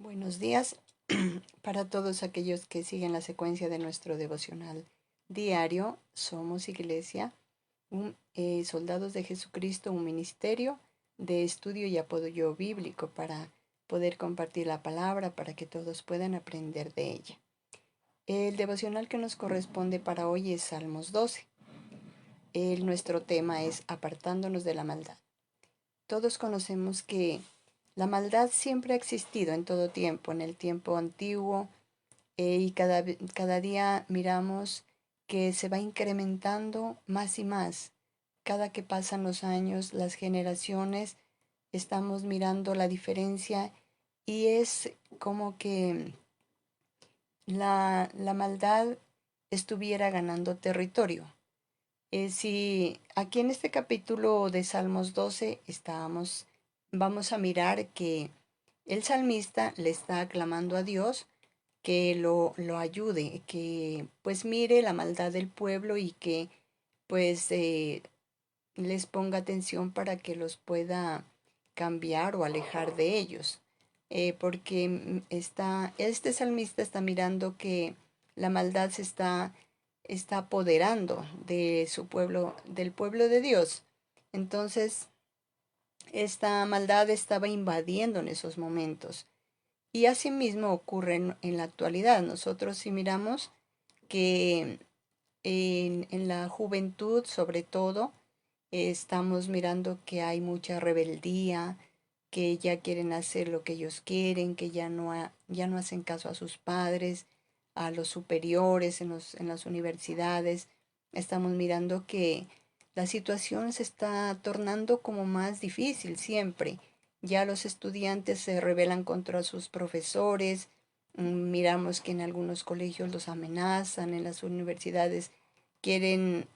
Buenos días para todos aquellos que siguen la secuencia de nuestro devocional diario. Somos Iglesia, Soldados de Jesucristo, un ministerio de estudio y apoyo bíblico para poder compartir la palabra para que todos puedan aprender de ella. El devocional que nos corresponde para hoy es Salmos 12. Nuestro tema es apartándonos de la maldad. Todos conocemos que la maldad siempre ha existido en todo tiempo, en el tiempo antiguo, y cada día miramos que se va incrementando más y más. Cada que pasan los años, las generaciones, estamos mirando la diferencia y es como que la maldad estuviera ganando territorio. Si aquí en este capítulo de Salmos 12 vamos a mirar que el salmista le está aclamando a Dios que lo ayude, que pues mire la maldad del pueblo y que pues les ponga atención para que los pueda cambiar o alejar de ellos. Porque este salmista está mirando que la maldad está apoderando de su pueblo, del pueblo de Dios. Entonces, esta maldad estaba invadiendo en esos momentos. Y asimismo ocurre en la actualidad. Nosotros si miramos que en la juventud, sobre todo, estamos mirando que hay mucha rebeldía, que ya quieren hacer lo que ellos quieren, que ya no hacen caso a sus padres, a los superiores en las universidades. Estamos mirando que la situación se está tornando como más difícil siempre. Ya los estudiantes se rebelan contra sus profesores. Miramos que en algunos colegios los amenazan, en las universidades quieren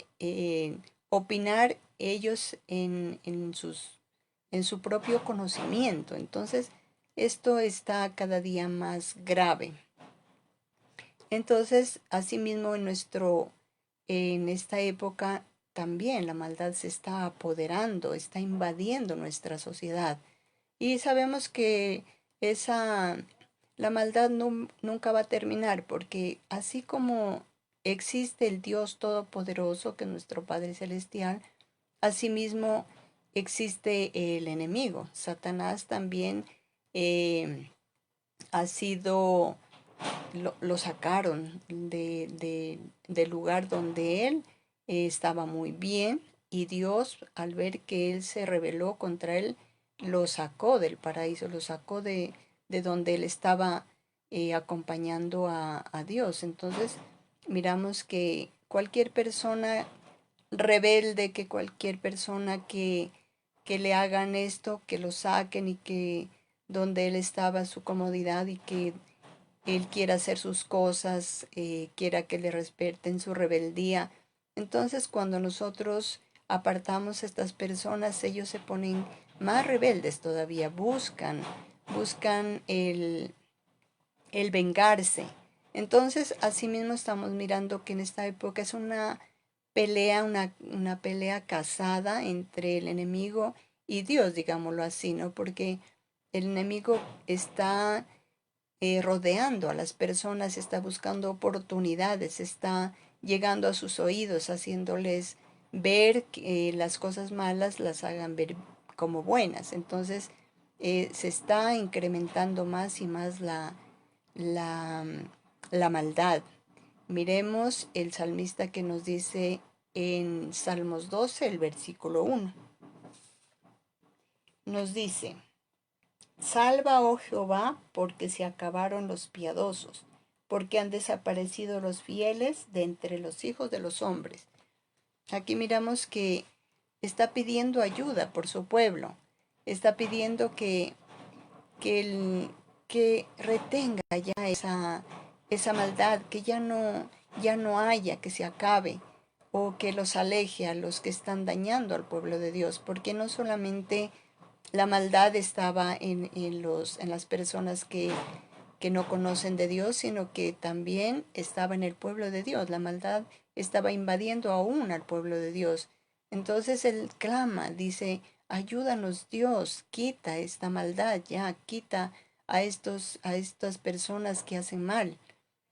opinar ellos en su propio conocimiento. Entonces, esto está cada día más grave. Entonces, asimismo, en esta época también la maldad se está apoderando, está invadiendo nuestra sociedad. Y sabemos que esa, la maldad nunca va a terminar, porque así como existe el Dios Todopoderoso, que es nuestro Padre Celestial, asimismo existe el enemigo. Satanás también eh, ha sido, lo sacaron del lugar donde él estaba muy bien, y Dios, al ver que él se rebeló contra él, lo sacó del paraíso, lo sacó de donde él estaba acompañando a Dios. Entonces, miramos que cualquier persona rebelde, que cualquier persona que le hagan esto, que lo saquen y que donde él estaba su comodidad y que él quiera hacer sus cosas, quiera que le respeten su rebeldía. Entonces cuando nosotros apartamos a estas personas, ellos se ponen más rebeldes todavía, buscan el vengarse. Entonces, asimismo estamos mirando que en esta época es una pelea casada entre el enemigo y Dios, digámoslo así, ¿no? Porque el enemigo está rodeando a las personas, está buscando oportunidades, está llegando a sus oídos, haciéndoles ver que las cosas malas las hagan ver como buenas. Entonces, se está incrementando más y más la, la maldad. Miremos el salmista que nos dice en Salmos 12, el versículo 1. Nos dice: Salva, oh Jehová, porque se acabaron los piadosos, porque han desaparecido los fieles de entre los hijos de los hombres. Aquí miramos que está pidiendo ayuda por su pueblo, está pidiendo que retenga ya esa maldad, que ya no haya, que se acabe, o que los aleje a los que están dañando al pueblo de Dios, porque no solamente la maldad estaba en las personas que no conocen de Dios, sino que también estaba en el pueblo de Dios. La maldad estaba invadiendo aún al pueblo de Dios. Entonces él clama, dice: ayúdanos Dios, quita esta maldad ya, quita a estas personas que hacen mal.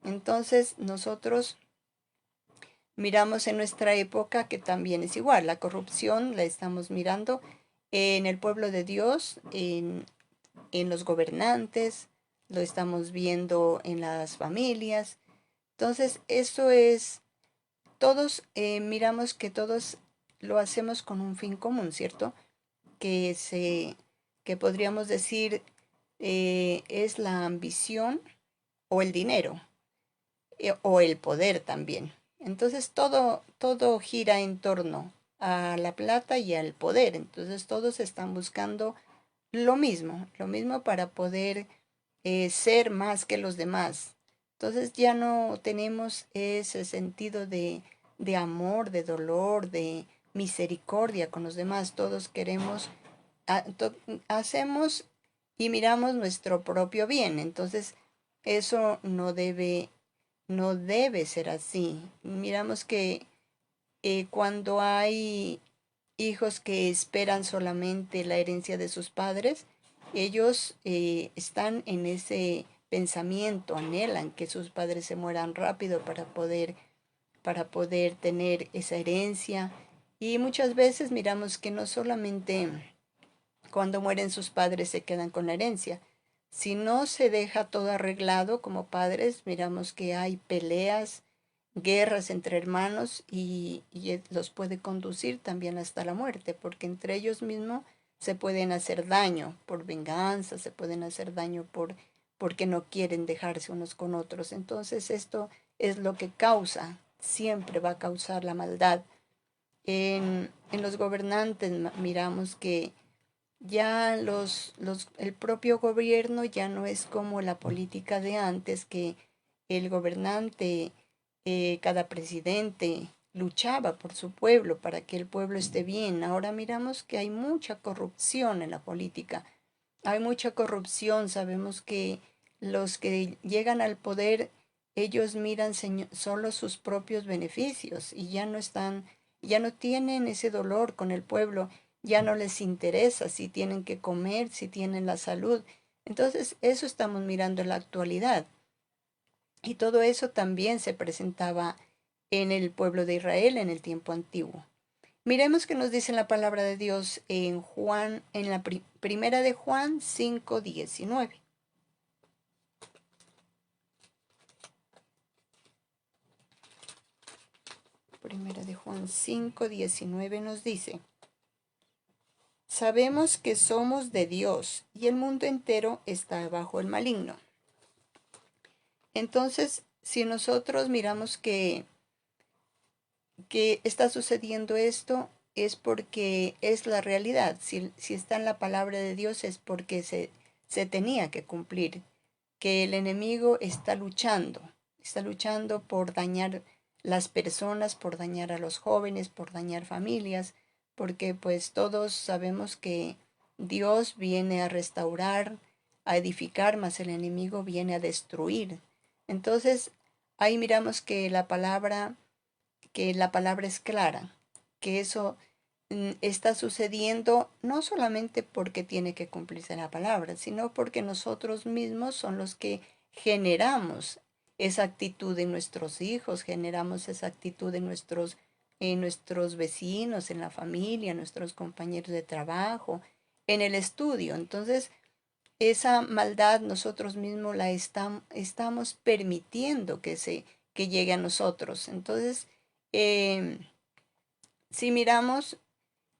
Entonces nosotros miramos en nuestra época que también es igual, la corrupción la estamos mirando en el pueblo de Dios, en los gobernantes, lo estamos viendo en las familias. Entonces, eso es, todos miramos que todos lo hacemos con un fin común, ¿cierto? Que que podríamos decir es la ambición o el dinero o el poder también. Entonces todo gira en torno a la plata y al poder. Entonces todos están buscando lo mismo para poder ser más que los demás. Entonces ya no tenemos ese sentido de amor, de dolor, de misericordia con los demás. Todos queremos, hacemos y miramos nuestro propio bien. Entonces eso no debe ser así. Miramos que cuando hay hijos que esperan solamente la herencia de sus padres, ellos están en ese pensamiento, anhelan que sus padres se mueran rápido para poder tener esa herencia. Y muchas veces miramos que no solamente cuando mueren sus padres se quedan con la herencia. Si no se deja todo arreglado como padres, miramos que hay peleas, guerras entre hermanos y los puede conducir también hasta la muerte, porque entre ellos mismos se pueden hacer daño por venganza, se pueden hacer daño porque no quieren dejarse unos con otros. Entonces esto es lo que causa, siempre va a causar la maldad. En los gobernantes miramos que ya el propio gobierno ya no es como la política de antes, que el gobernante, cada presidente luchaba por su pueblo para que el pueblo esté bien. Ahora miramos que hay mucha corrupción en la política, hay mucha corrupción. Sabemos que los que llegan al poder, ellos miran solo sus propios beneficios y ya no tienen ese dolor con el pueblo, ya no les interesa si tienen que comer, si tienen la salud. Entonces, eso estamos mirando en la actualidad. Y todo eso también se presentaba en el pueblo de Israel en el tiempo antiguo. Miremos qué nos dice la palabra de Dios en Juan, en la primera de Juan 5:19. Primera de Juan 5:19 nos dice: sabemos que somos de Dios y el mundo entero está bajo el maligno. Entonces, si nosotros miramos que está sucediendo esto, es porque es la realidad. Si está en la palabra de Dios es porque se tenía que cumplir, que el enemigo está luchando por dañar las personas, por dañar a los jóvenes, por dañar familias, porque pues todos sabemos que Dios viene a restaurar, a edificar, mas el enemigo viene a destruir. Entonces, ahí miramos que la palabra es clara, que eso está sucediendo no solamente porque tiene que cumplirse la palabra, sino porque nosotros mismos son los que generamos esa actitud en nuestros hijos, generamos esa actitud en nuestros vecinos, en la familia, en nuestros compañeros de trabajo, en el estudio. Entonces, esa maldad nosotros mismos la estamos permitiendo que llegue a nosotros. Entonces, eh, si miramos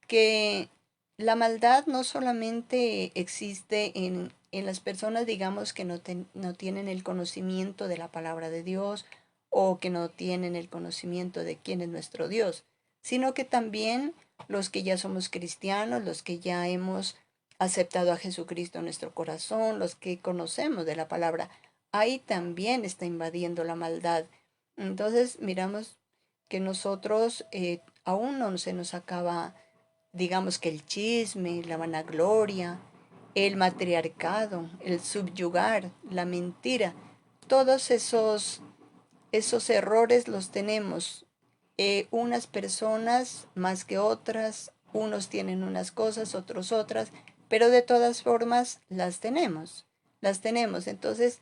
que la maldad no solamente existe en las personas, digamos, que no tienen el conocimiento de la palabra de Dios o que no tienen el conocimiento de quién es nuestro Dios, sino que también los que ya somos cristianos, los que ya hemos aceptado a Jesucristo en nuestro corazón, los que conocemos de la palabra, ahí también está invadiendo la maldad. Entonces miramos que nosotros aún no se nos acaba, digamos, que el chisme, la vanagloria, el matriarcado, el subyugar, la mentira, todos esos errores los tenemos. Unas personas más que otras, unos tienen unas cosas, otros otras, pero de todas formas las tenemos. las tenemos. Entonces,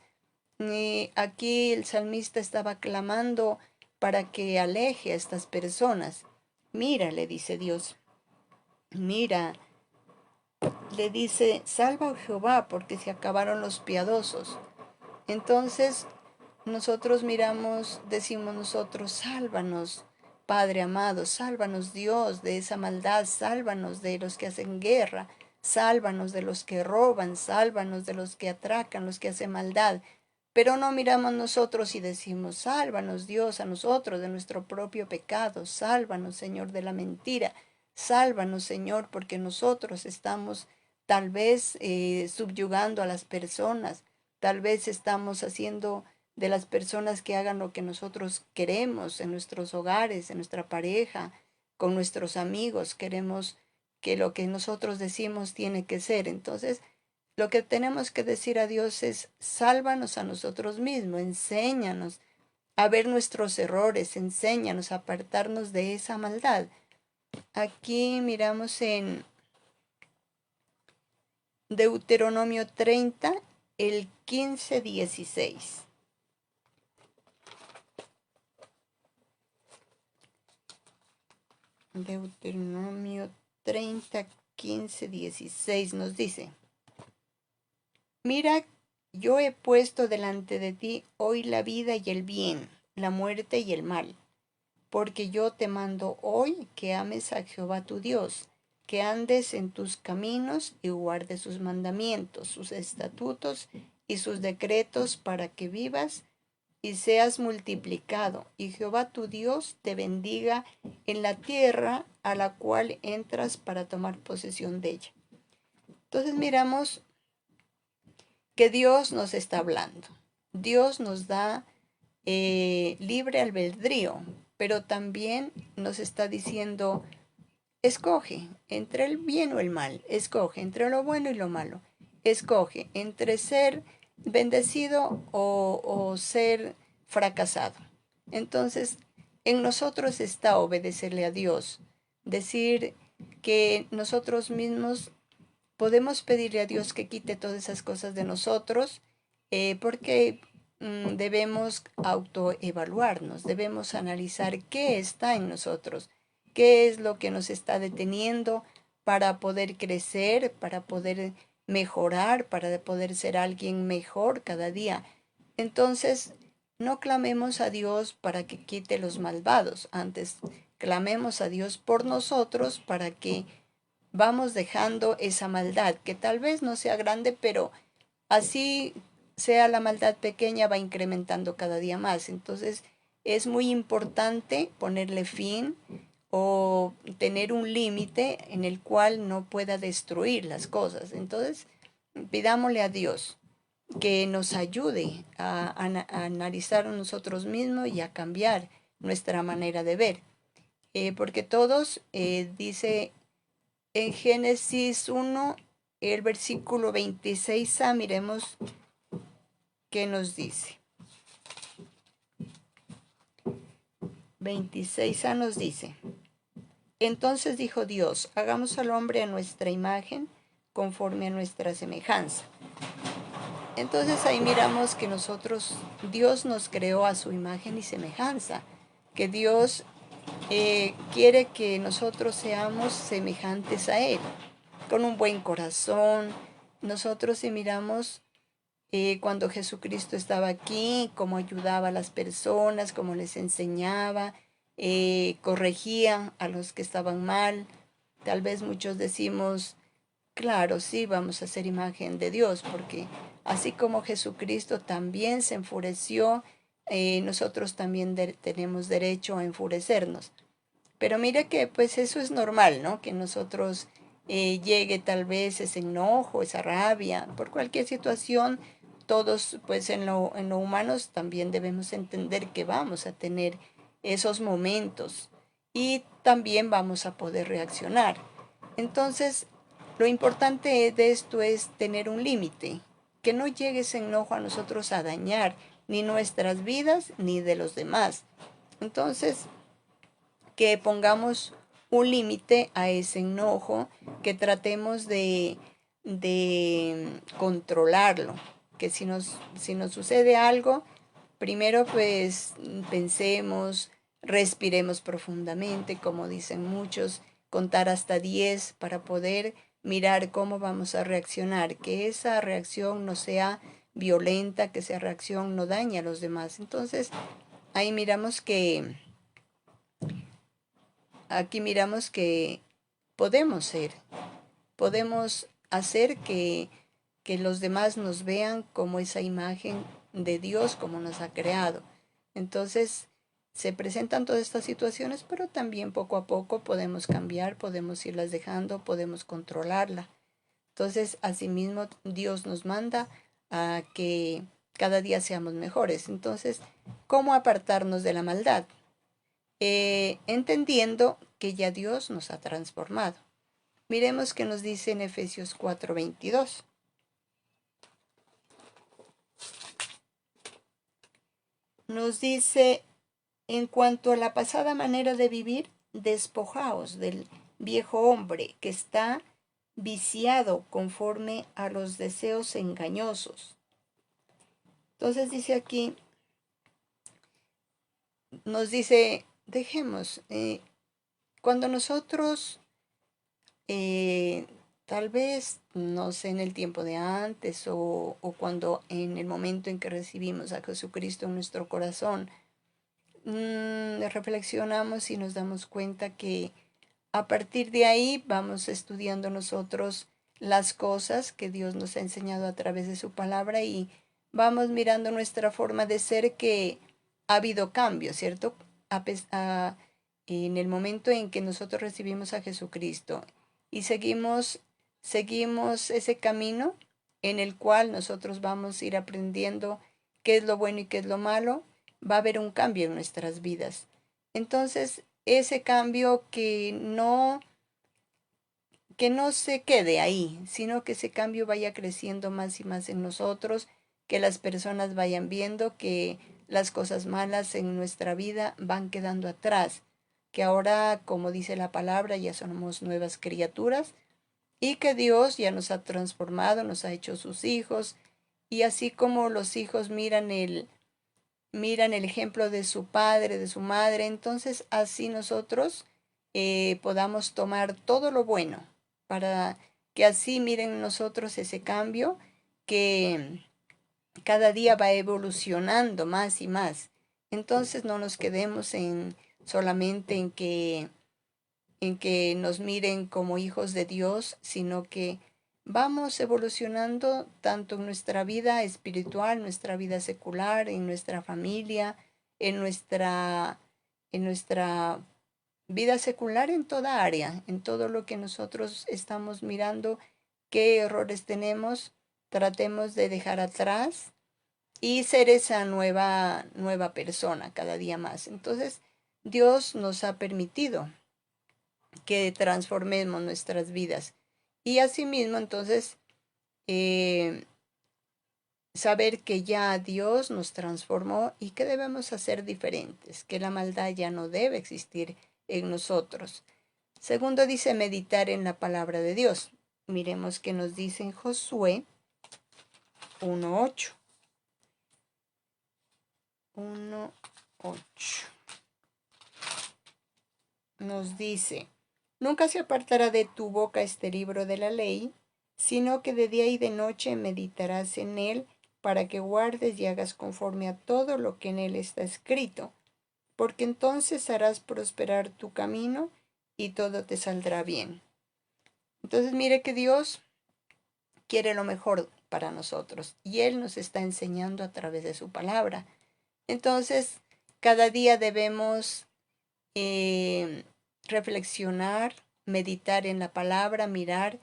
aquí el salmista estaba clamando para que aleje a estas personas. Mira, le dice Dios, mira, le dice, salva a Jehová porque se acabaron los piadosos. Entonces, nosotros miramos, decimos nosotros, sálvanos, Padre amado, sálvanos Dios de esa maldad, sálvanos de los que hacen guerra, sálvanos de los que roban, sálvanos de los que atracan, los que hacen maldad. Pero no miramos nosotros y decimos, sálvanos Dios a nosotros de nuestro propio pecado, sálvanos Señor de la mentira, sálvanos Señor porque nosotros estamos tal vez subyugando a las personas, tal vez estamos haciendo de las personas que hagan lo que nosotros queremos en nuestros hogares, en nuestra pareja, con nuestros amigos, queremos que lo que nosotros decimos tiene que ser. Entonces, lo que tenemos que decir a Dios es, sálvanos a nosotros mismos, enséñanos a ver nuestros errores, enséñanos a apartarnos de esa maldad. Aquí miramos en Deuteronomio 30, el 15-16. Deuteronomio 30, 15-16 nos dice, mira, yo he puesto delante de ti hoy la vida y el bien, la muerte y el mal, porque yo te mando hoy que ames a Jehová tu Dios, que andes en tus caminos y guardes sus mandamientos, sus estatutos y sus decretos para que vivas y seas multiplicado, y Jehová tu Dios te bendiga en la tierra a la cual entras para tomar posesión de ella. Entonces miramos que Dios nos está hablando. Dios nos da libre albedrío, pero también nos está diciendo, escoge entre el bien o el mal, escoge entre lo bueno y lo malo, escoge entre ser bendecido o ser fracasado. Entonces, en nosotros está obedecerle a Dios, decir que nosotros mismos podemos pedirle a Dios que quite todas esas cosas de nosotros, porque debemos autoevaluarnos, debemos analizar qué está en nosotros, qué es lo que nos está deteniendo para poder crecer, para poder mejorar, para poder ser alguien mejor cada día. Entonces, no clamemos a Dios para que quite los malvados, antes clamemos a Dios por nosotros para que vamos dejando esa maldad, que tal vez no sea grande, pero así sea la maldad pequeña, va incrementando cada día más. Entonces, es muy importante ponerle fin o tener un límite en el cual no pueda destruir las cosas. Entonces, pidámosle a Dios que nos ayude a analizar a nosotros mismos y a cambiar nuestra manera de ver. Porque todos, dice en Génesis 1, el versículo 26a, miremos qué nos dice. 26a nos dice, entonces dijo Dios, hagamos al hombre a nuestra imagen, conforme a nuestra semejanza. Entonces ahí miramos que nosotros, Dios nos creó a su imagen y semejanza, que Dios quiere que nosotros seamos semejantes a Él, con un buen corazón. Nosotros si miramos cuando Jesucristo estaba aquí, cómo ayudaba a las personas, cómo les enseñaba, corregía a los que estaban mal. Tal vez muchos decimos, claro, sí, vamos a ser imagen de Dios, porque así como Jesucristo también se enfureció, nosotros también tenemos derecho a enfurecernos. Pero mire que pues eso es normal, ¿no? Que nosotros llegue tal vez ese enojo, esa rabia, por cualquier situación, todos pues en lo humanos también debemos entender que vamos a tener esos momentos y también vamos a poder reaccionar. Entonces, lo importante de esto es tener un límite, que no llegue ese enojo a nosotros a dañar ni nuestras vidas ni de los demás. Entonces, que pongamos un límite a ese enojo, que tratemos de controlarlo, que si nos sucede algo, primero pues pensemos, respiremos profundamente, como dicen muchos, contar hasta 10 para poder mirar cómo vamos a reaccionar, que esa reacción no sea violenta, que esa reacción no dañe a los demás. Entonces, ahí miramos que, aquí miramos que podemos ser, podemos hacer que los demás nos vean como esa imagen de Dios, como nos ha creado. Entonces, se presentan todas estas situaciones, pero también poco a poco podemos cambiar, podemos irlas dejando, podemos controlarla. Entonces, asimismo, Dios nos manda a que cada día seamos mejores. Entonces, ¿cómo apartarnos de la maldad? Entendiendo que ya Dios nos ha transformado. Miremos qué nos dice en Efesios 4:22. Nos dice, en cuanto a la pasada manera de vivir, despojaos del viejo hombre que está viciado conforme a los deseos engañosos. Entonces dice aquí, nos dice, dejemos, cuando nosotros, tal vez, no sé, en el tiempo de antes o cuando en el momento en que recibimos a Jesucristo en nuestro corazón, reflexionamos y nos damos cuenta que a partir de ahí vamos estudiando nosotros las cosas que Dios nos ha enseñado a través de su palabra y vamos mirando nuestra forma de ser que ha habido cambios, ¿cierto? En el momento en que nosotros recibimos a Jesucristo y seguimos ese camino en el cual nosotros vamos a ir aprendiendo qué es lo bueno y qué es lo malo, va a haber un cambio en nuestras vidas. Entonces, ese cambio que no se quede ahí, sino que ese cambio vaya creciendo más y más en nosotros, que las personas vayan viendo que las cosas malas en nuestra vida van quedando atrás, que ahora, como dice la palabra, ya somos nuevas criaturas y que Dios ya nos ha transformado, nos ha hecho sus hijos, y así como los hijos miran el ejemplo de su padre, de su madre, entonces así nosotros podamos tomar todo lo bueno para que así miren nosotros ese cambio que cada día va evolucionando más y más. Entonces no nos quedemos solamente en que nos miren como hijos de Dios, sino que vamos evolucionando tanto en nuestra vida espiritual, nuestra vida secular, en nuestra familia, en nuestra vida secular, en toda área, en todo lo que nosotros estamos mirando, qué errores tenemos, tratemos de dejar atrás y ser esa nueva persona cada día más. Entonces, Dios nos ha permitido que transformemos nuestras vidas. Y asimismo, entonces, eh, saber que ya Dios nos transformó y que debemos hacer diferentes, que la maldad ya no debe existir en nosotros. Segundo dice meditar en la palabra de Dios. Miremos que nos dice en Josué 1:8. 1:8. Nos dice, nunca se apartará de tu boca este libro de la ley, sino que de día y de noche meditarás en él, para que guardes y hagas conforme a todo lo que en él está escrito, porque entonces harás prosperar tu camino y todo te saldrá bien. Entonces mire que Dios quiere lo mejor para nosotros y Él nos está enseñando a través de su palabra. Entonces, cada día debemos reflexionar, meditar en la palabra, mirar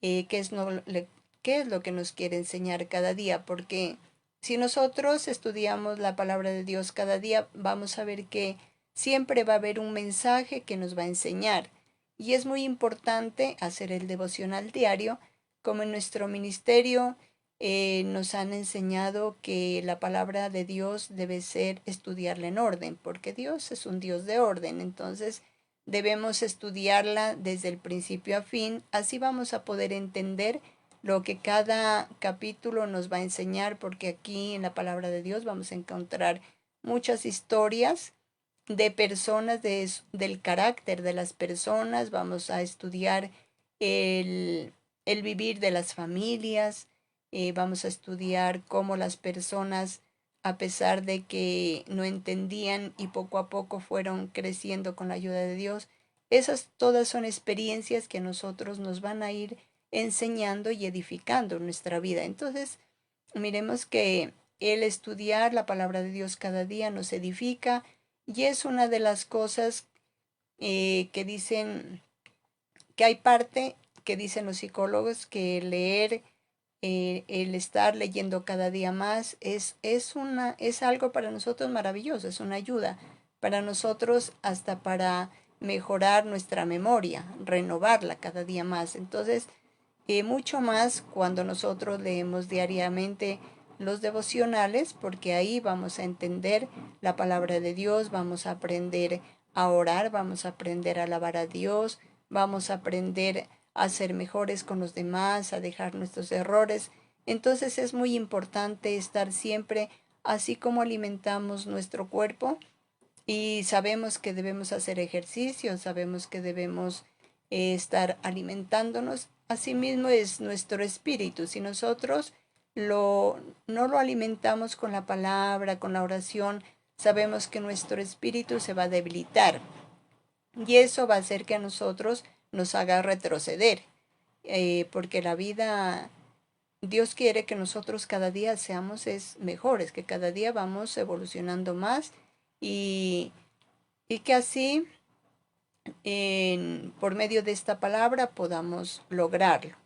qué es lo que nos quiere enseñar cada día, porque si nosotros estudiamos la palabra de Dios cada día, vamos a ver que siempre va a haber un mensaje que nos va a enseñar. Y es muy importante hacer el devocional diario, como en nuestro ministerio nos han enseñado que la palabra de Dios debe ser estudiarla en orden, porque Dios es un Dios de orden. Entonces, debemos estudiarla desde el principio a fin, así vamos a poder entender lo que cada capítulo nos va a enseñar, porque aquí en la palabra de Dios vamos a encontrar muchas historias de personas, del carácter de las personas, vamos a estudiar el vivir de las familias, vamos a estudiar cómo las personas, a pesar de que no entendían y poco a poco fueron creciendo con la ayuda de Dios, esas todas son experiencias que a nosotros nos van a ir enseñando y edificando nuestra vida. Entonces, miremos que el estudiar la palabra de Dios cada día nos edifica y es una de las cosas que dicen, que hay parte que dicen los psicólogos que leer, el estar leyendo cada día más es algo para nosotros maravilloso, es una ayuda para nosotros hasta para mejorar nuestra memoria, renovarla cada día más. Entonces, mucho más cuando nosotros leemos diariamente los devocionales, porque ahí vamos a entender la palabra de Dios, vamos a aprender a orar, vamos a aprender a alabar a Dios, vamos a aprender a ser mejores con los demás, a dejar nuestros errores. Entonces es muy importante estar siempre, así como alimentamos nuestro cuerpo y sabemos que debemos hacer ejercicio, sabemos que debemos estar alimentándonos. Asimismo es nuestro espíritu. Si nosotros no lo alimentamos con la palabra, con la oración, sabemos que nuestro espíritu se va a debilitar y eso va a hacer que a nosotros nos haga retroceder, porque la vida, Dios quiere que nosotros cada día seamos mejores, que cada día vamos evolucionando más y, y que así por medio de esta palabra podamos lograrlo.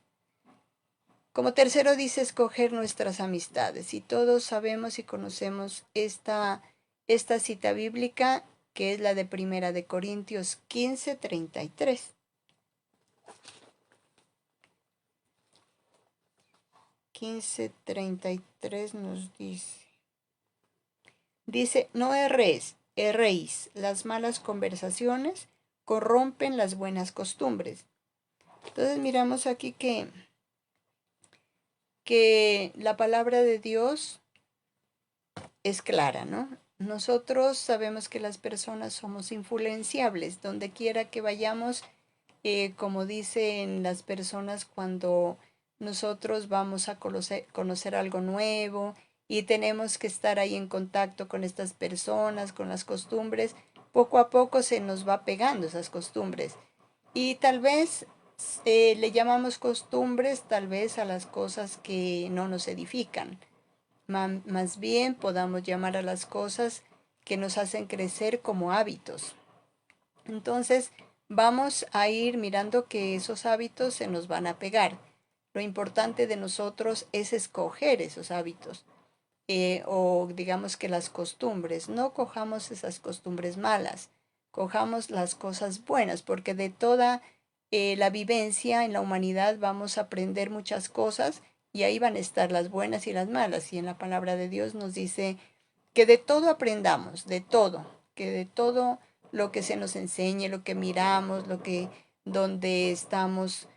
Como tercero dice escoger nuestras amistades y todos sabemos y conocemos esta cita bíblica que es la de Primera de Corintios 15:33. 15:33 nos dice, no erréis, las malas conversaciones corrompen las buenas costumbres. Entonces miramos aquí que la palabra de Dios es clara, ¿no? Nosotros sabemos que las personas somos influenciables, donde quiera que vayamos, como dicen las personas cuando nosotros vamos a conocer algo nuevo y tenemos que estar ahí en contacto con estas personas, con las costumbres, poco a poco se nos va pegando esas costumbres. Y tal vez le llamamos costumbres tal vez a las cosas que no nos edifican. Más bien podamos llamar a las cosas que nos hacen crecer como hábitos. Entonces vamos a ir mirando que esos hábitos se nos van a pegar. Lo importante de nosotros es escoger esos hábitos. O digamos que las costumbres, no cojamos esas costumbres malas, cojamos las cosas buenas, porque de toda la vivencia en la humanidad vamos a aprender muchas cosas y ahí van a estar las buenas y las malas. Y en la palabra de Dios nos dice que de todo aprendamos, de todo, que de todo lo que se nos enseñe, lo que miramos, donde estamos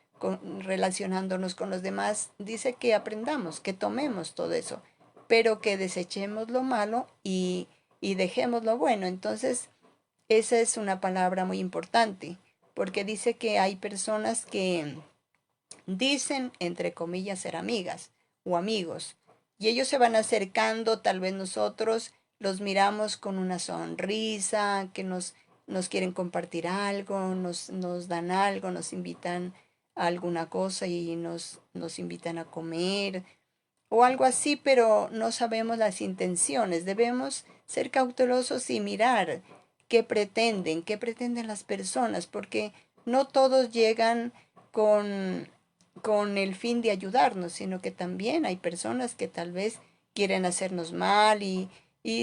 relacionándonos con los demás, dice que aprendamos, que tomemos todo eso, pero que desechemos lo malo y dejemos lo bueno. Entonces, esa es una palabra muy importante, porque dice que hay personas que dicen, entre comillas, ser amigas o amigos, y ellos se van acercando, tal vez nosotros los miramos con una sonrisa, que nos quieren compartir algo, nos dan algo, nos invitan a alguna cosa y nos invitan a comer o algo así, pero no sabemos las intenciones. Debemos ser cautelosos y mirar qué pretenden las personas, porque no todos llegan con, con el fin de ayudarnos, sino que también hay personas que tal vez quieren hacernos mal y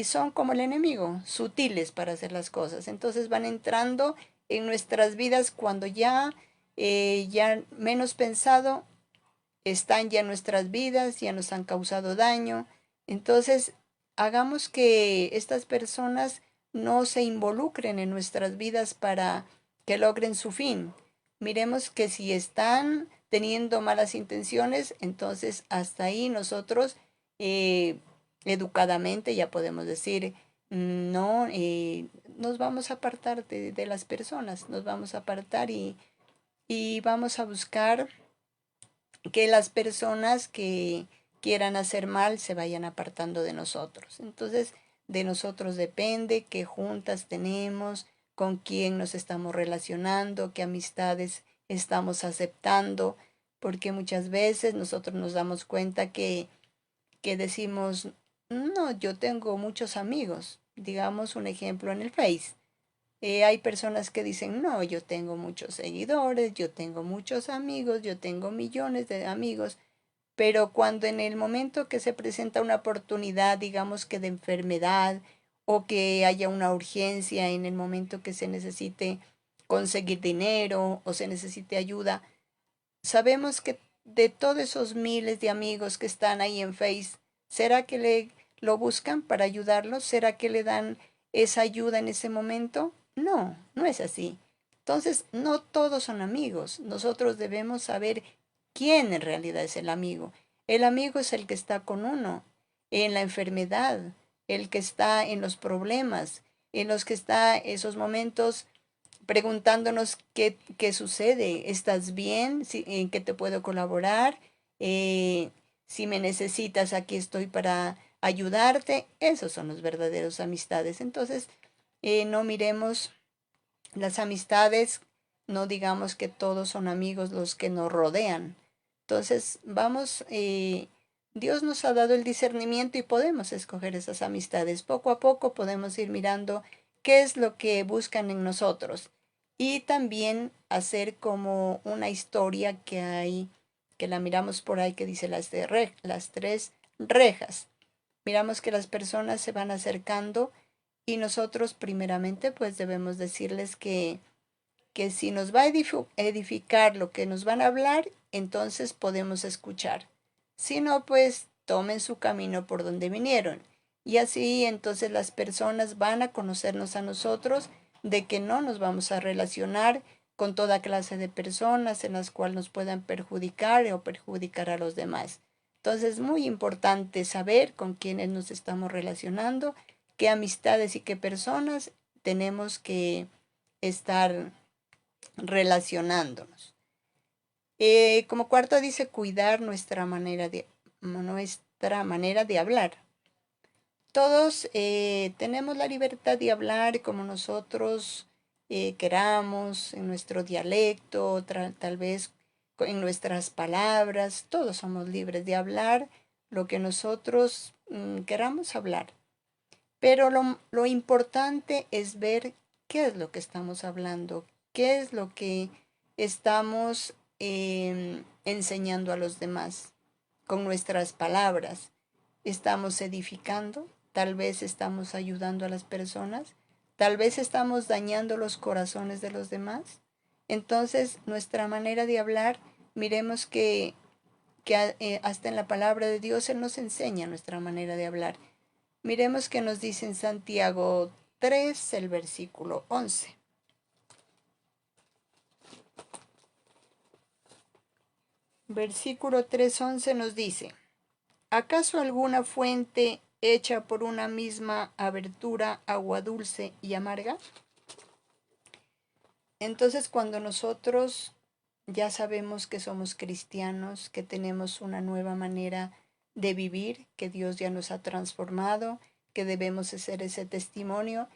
son como el enemigo, sutiles para hacer las cosas. Entonces van entrando en nuestras vidas cuando ya menos pensado están ya en nuestras vidas, ya nos han causado daño. Entonces, hagamos que estas personas no se involucren en nuestras vidas para que logren su fin. Miremos que si están teniendo malas intenciones, entonces hasta ahí nosotros educadamente ya podemos decir, no, nos vamos a apartar de las personas, nos vamos a apartar y vamos a buscar que las personas que quieran hacer mal se vayan apartando de nosotros. Entonces, de nosotros depende qué juntas tenemos, con quién nos estamos relacionando, qué amistades estamos aceptando, porque muchas veces nosotros nos damos cuenta que decimos, no, yo tengo muchos amigos, digamos un ejemplo en el Face. Hay personas que dicen, no, yo tengo muchos seguidores, yo tengo muchos amigos, yo tengo millones de amigos, pero cuando en el momento que se presenta una oportunidad, digamos que de enfermedad o que haya una urgencia en el momento que se necesite conseguir dinero o se necesite ayuda, sabemos que de todos esos miles de amigos que están ahí en Face, ¿será que lo buscan para ayudarlo? ¿Será que le dan esa ayuda en ese momento? No, no es así. Entonces, no todos son amigos. Nosotros debemos saber quién en realidad es el amigo. El amigo es el que está con uno en la enfermedad, el que está en los problemas, en los que está esos momentos preguntándonos qué sucede, ¿estás bien? ¿En qué te puedo colaborar? Si me necesitas, aquí estoy para ayudarte. Esos son los verdaderos amistades. Entonces, no miremos las amistades, no digamos que todos son amigos los que nos rodean. Entonces, vamos, Dios nos ha dado el discernimiento y podemos escoger esas amistades. Poco a poco podemos ir mirando qué es lo que buscan en nosotros. Y también hacer como una historia que hay, que la miramos por ahí, que dice las tres rejas. Miramos que las personas se van acercando y nosotros primeramente pues debemos decirles que si nos va a edificar lo que nos van a hablar, entonces podemos escuchar. Si no, pues tomen su camino por donde vinieron. Y así entonces las personas van a conocernos a nosotros, de que no nos vamos a relacionar con toda clase de personas en las cuales nos puedan perjudicar o perjudicar a los demás. Entonces es muy importante saber con quiénes nos estamos relacionando, qué amistades y qué personas tenemos que estar relacionándonos. Como cuarto dice cuidar nuestra manera de hablar. Todos tenemos la libertad de hablar como nosotros queramos, en nuestro dialecto, tal vez en nuestras palabras. Todos somos libres de hablar lo que nosotros queramos hablar. Pero lo importante es ver qué es lo que estamos hablando, qué es lo que estamos enseñando a los demás con nuestras palabras. ¿Estamos edificando? Tal vez estamos ayudando a las personas. Tal vez estamos dañando los corazones de los demás. Entonces, nuestra manera de hablar, miremos que hasta en la palabra de Dios Él nos enseña nuestra manera de hablar. Miremos que nos dice en Santiago 3, el versículo 11. Versículo 3:11 nos dice, ¿acaso alguna fuente hecha por una misma abertura, agua dulce y amarga? Entonces, cuando nosotros ya sabemos que somos cristianos, que tenemos una nueva manera de vivir, que Dios ya nos ha transformado, que debemos hacer ese testimonio,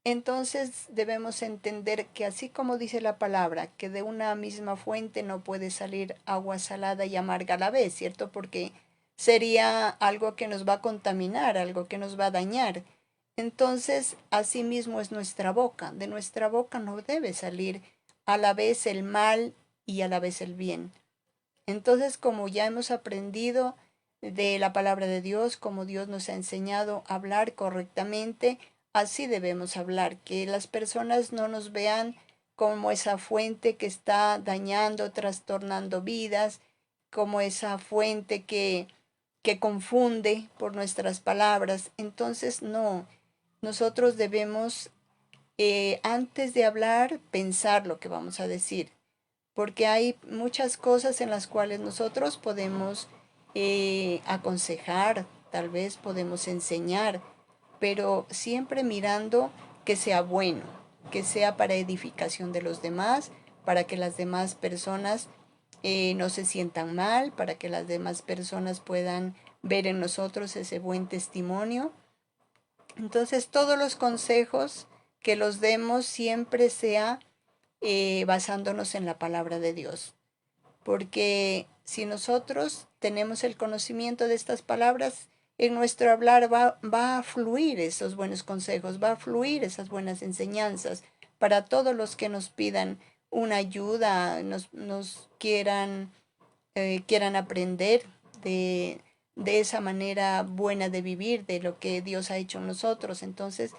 entonces debemos entender que así como dice la palabra, que de una misma fuente no puede salir agua salada y amarga a la vez, ¿cierto? Porque sería algo que nos va a contaminar, algo que nos va a dañar. Entonces, así mismo es nuestra boca. De nuestra boca no debe salir a la vez el mal y a la vez el bien. Entonces, como ya hemos aprendido de la palabra de Dios, como Dios nos ha enseñado a hablar correctamente, así debemos hablar, que las personas no nos vean como esa fuente que está dañando, trastornando vidas, como esa fuente que confunde por nuestras palabras. Entonces, no, nosotros debemos, antes de hablar, pensar lo que vamos a decir. porque hay muchas cosas en las cuales nosotros podemos aconsejar, tal vez podemos enseñar, pero siempre mirando que sea bueno, que sea para edificación de los demás, para que las demás personas no se sientan mal, para que las demás personas puedan ver en nosotros ese buen testimonio. Entonces, todos los consejos que los demos siempre sea basándonos en la palabra de Dios. Porque si nosotros tenemos el conocimiento de estas palabras, en nuestro hablar va a fluir esos buenos consejos, va a fluir esas buenas enseñanzas para todos los que nos pidan una ayuda, nos quieran aprender de esa manera buena de vivir, de lo que Dios ha hecho en nosotros. Entonces,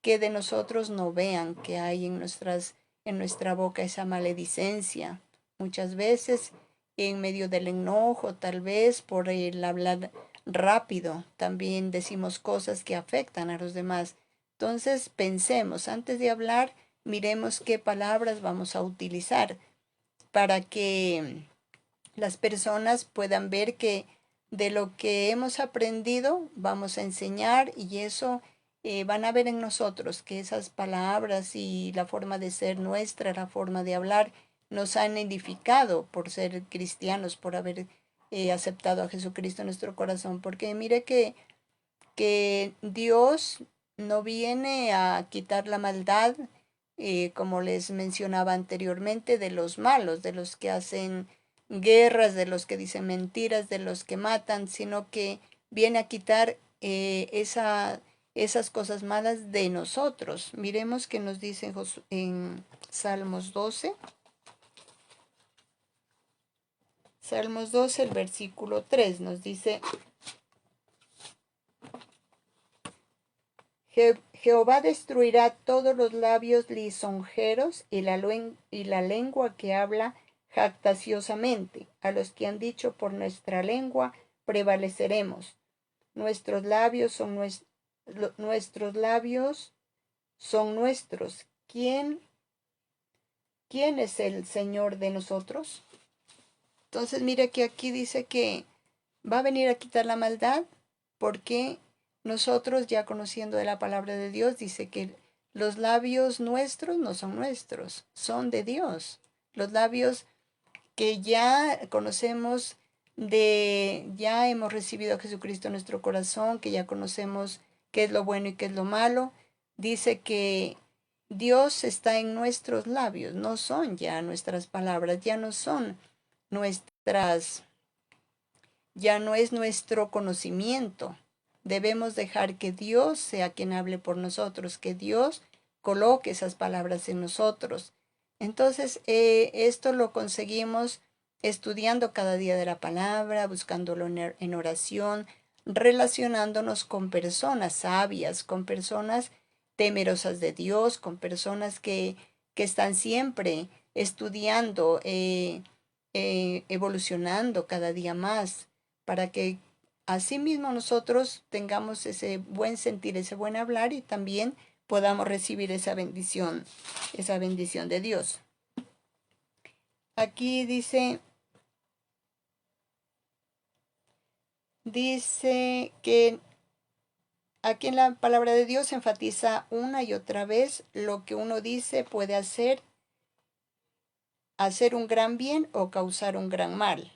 que de nosotros no vean que hay en nuestra boca esa maledicencia. Muchas veces, en medio del enojo, tal vez por el hablar rápido, también decimos cosas que afectan a los demás. Entonces, pensemos, antes de hablar, miremos qué palabras vamos a utilizar para que las personas puedan ver que de lo que hemos aprendido vamos a enseñar, y eso van a ver en nosotros que esas palabras y la forma de ser nuestra, la forma de hablar, nos han edificado por ser cristianos, por haber aceptado a Jesucristo en nuestro corazón. Porque mire que Dios no viene a quitar la maldad, como les mencionaba anteriormente, de los malos, de los que hacen guerras, de los que dicen mentiras, de los que matan, sino que viene a quitar esas cosas malas de nosotros. Miremos que nos dice en Salmos 12. Salmos 12, el versículo 3 nos dice: Jehová destruirá todos los labios lisonjeros y la lengua que habla jactanciosamente. A los que han dicho, por nuestra lengua prevaleceremos. Nuestros labios son nuestros labios son nuestros. ¿Quién es el Señor de nosotros? Entonces mire que aquí dice que va a venir a quitar la maldad, porque nosotros, ya conociendo de la palabra de Dios, dice que los labios nuestros no son nuestros, son de Dios. Los labios que ya conocemos ya hemos recibido a Jesucristo en nuestro corazón, que ya conocemos qué es lo bueno y qué es lo malo, dice que Dios está en nuestros labios, no son ya nuestras palabras, ya no son nuestras, ya no es nuestro conocimiento. Debemos dejar que Dios sea quien hable por nosotros, que Dios coloque esas palabras en nosotros. Entonces, esto lo conseguimos estudiando cada día de la palabra, buscándolo en oración, relacionándonos con personas sabias, con personas temerosas de Dios, con personas que están siempre estudiando, evolucionando cada día más, para que asimismo nosotros tengamos ese buen sentir, ese buen hablar, y también podamos recibir esa bendición de Dios. Aquí dice que aquí en la palabra de Dios enfatiza una y otra vez lo que uno dice puede hacer un gran bien o causar un gran mal.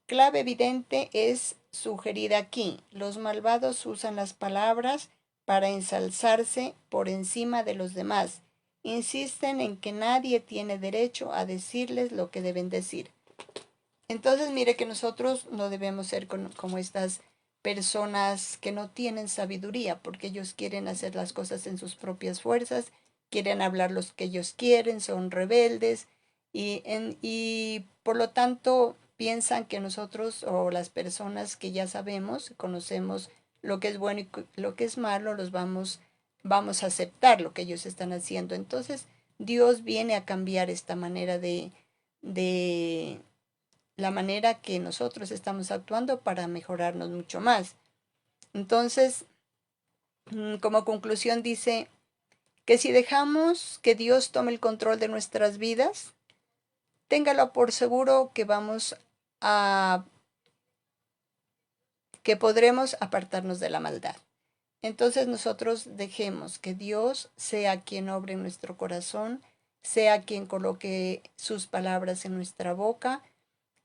Clave evidente es sugerida aquí. Los malvados usan las palabras para ensalzarse por encima de los demás. Insisten en que nadie tiene derecho a decirles lo que deben decir. Entonces, mire que nosotros no debemos ser como estas personas que no tienen sabiduría, porque ellos quieren hacer las cosas en sus propias fuerzas, quieren hablar lo que ellos quieren, son rebeldes, y por lo tanto piensan que nosotros, o las personas que ya sabemos, conocemos lo que es bueno y lo que es malo, vamos a aceptar lo que ellos están haciendo. Entonces, Dios viene a cambiar esta manera de la manera que nosotros estamos actuando, para mejorarnos mucho más. Entonces, como conclusión dice que si dejamos que Dios tome el control de nuestras vidas, téngalo por seguro que podremos apartarnos de la maldad. Entonces nosotros dejemos que Dios sea quien obre en nuestro corazón, sea quien coloque sus palabras en nuestra boca,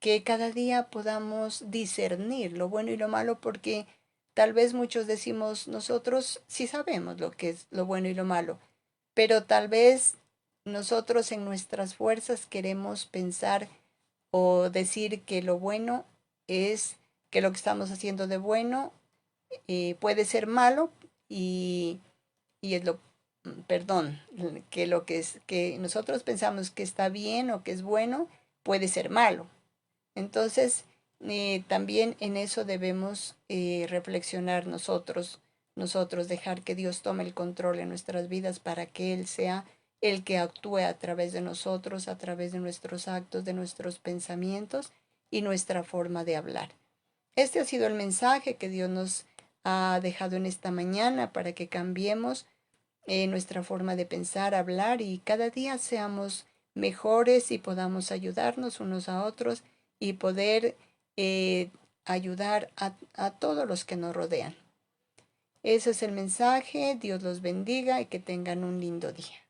que cada día podamos discernir lo bueno y lo malo, porque tal vez muchos decimos, nosotros sí sabemos lo que es lo bueno y lo malo, pero tal vez nosotros en nuestras fuerzas queremos pensar o decir que lo bueno es que lo que estamos haciendo de bueno puede ser malo y, y es lo, perdón, que lo que es que nosotros pensamos que está bien o que es bueno puede ser malo. Entonces, también en eso debemos reflexionar nosotros dejar que Dios tome el control en nuestras vidas para que Él sea el que actúe a través de nosotros, a través de nuestros actos, de nuestros pensamientos y nuestra forma de hablar. Este ha sido el mensaje que Dios nos ha dejado en esta mañana para que cambiemos nuestra forma de pensar, hablar y cada día seamos mejores y podamos ayudarnos unos a otros y poder ayudar a todos los que nos rodean. Ese es el mensaje. Dios los bendiga y que tengan un lindo día.